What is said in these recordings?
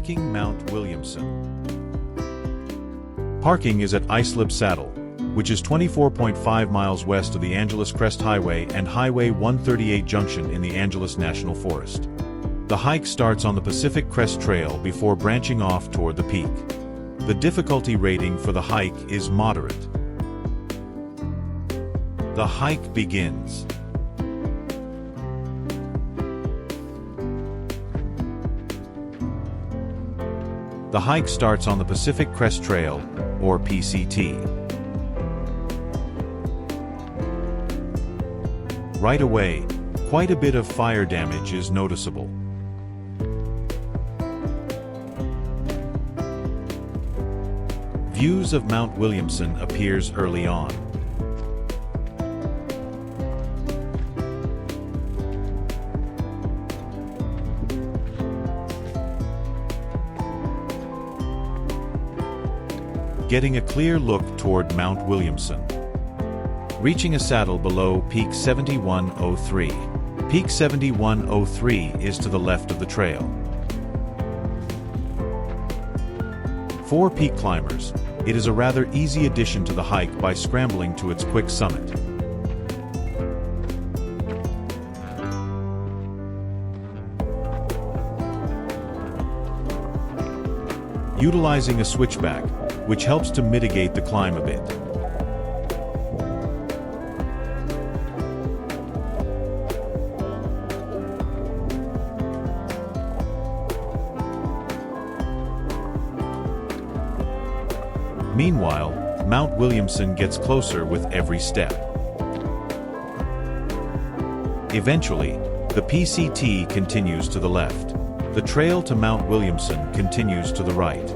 Hiking Mount Williamson. Parking is at Islip Saddle, which is 24.5 miles west of the Angeles Crest Highway and Highway 138 junction in the Angeles National Forest. The hike starts on the Pacific Crest Trail before branching off toward the peak. The difficulty rating for the hike is moderate. The hike begins. The hike starts on the Pacific Crest Trail, or PCT. Right away, quite a bit of fire damage is noticeable. Views of Mount Williamson appears early on. Getting a clear look toward Mount Williamson. Reaching a saddle below Peak 7103. Peak 7103 is to the left of the trail. For peak climbers, it is a rather easy addition to the hike by scrambling to its quick summit. Utilizing a switchback, which helps to mitigate the climb a bit. Meanwhile, Mount Williamson gets closer with every step. Eventually, the PCT continues to the left. The trail to Mount Williamson continues to the right.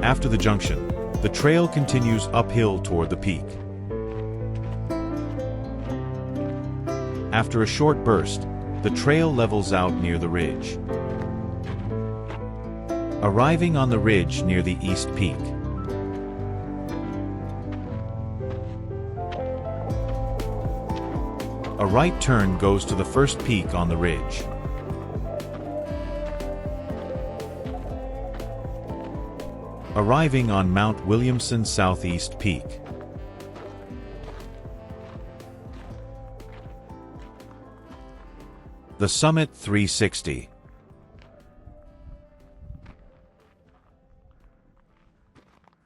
After the junction, the trail continues uphill toward the peak. After a short burst, the trail levels out near the ridge. Arriving on the ridge near the East Peak. A right turn goes to the first peak on the ridge. Arriving on Mount Williamson Southeast Peak. The Summit 360.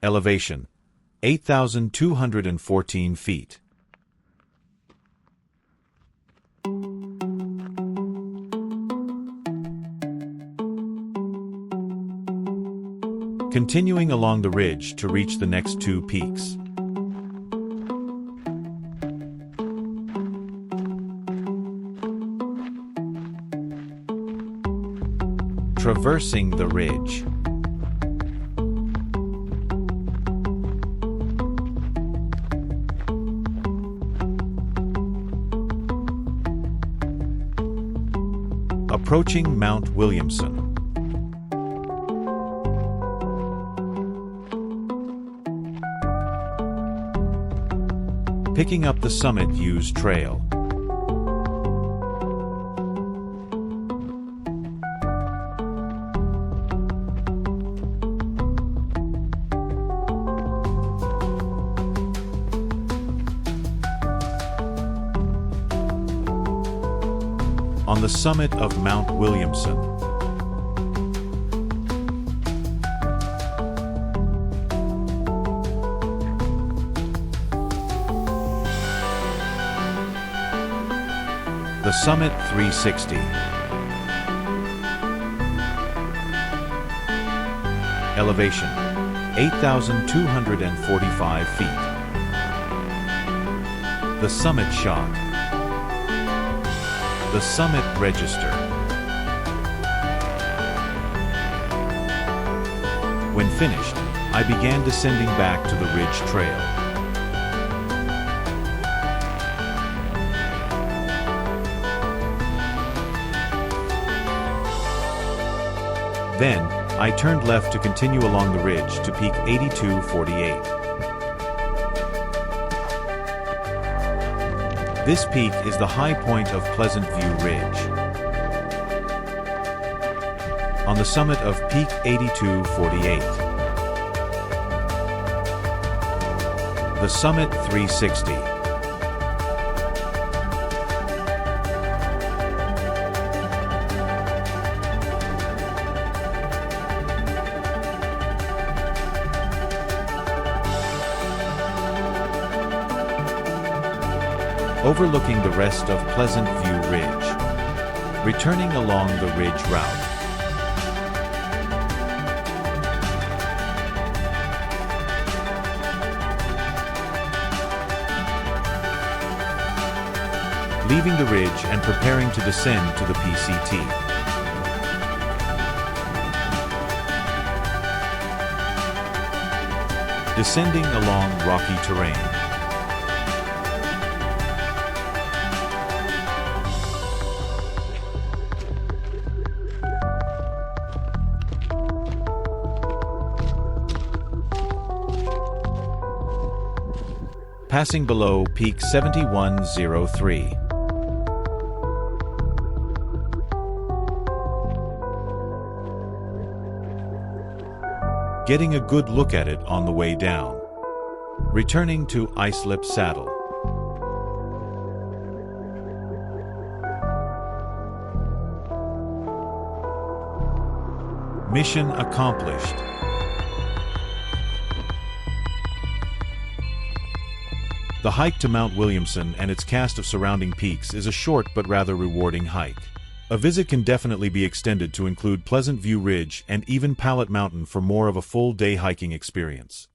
Elevation: 8,214 feet. Continuing along the ridge to reach the next two peaks. Traversing the ridge. Approaching Mount Williamson. Picking up the Summit Views Trail. On the summit of Mount Williamson. The Summit 360. Elevation: 8,245 feet. The Summit Shot. The Summit Register. When finished, I began descending back to the ridge trail. Then, I turned left to continue along the ridge to peak 8248. This peak is the high point of Pleasant View Ridge. On the summit of Peak 8248. The Summit 360. Overlooking the rest of Pleasant View Ridge. Returning along the ridge route. Leaving the ridge and preparing to descend to the PCT. Descending along rocky terrain. Passing below Peak 7103. Getting a good look at it on the way down. Returning to Islip Saddle. Mission accomplished. The hike to Mt Williamson and its cast of surrounding peaks is a short but rather rewarding hike. A visit can definitely be extended to include Pleasant View Ridge and even Pallet Mountain for more of a full-day hiking experience.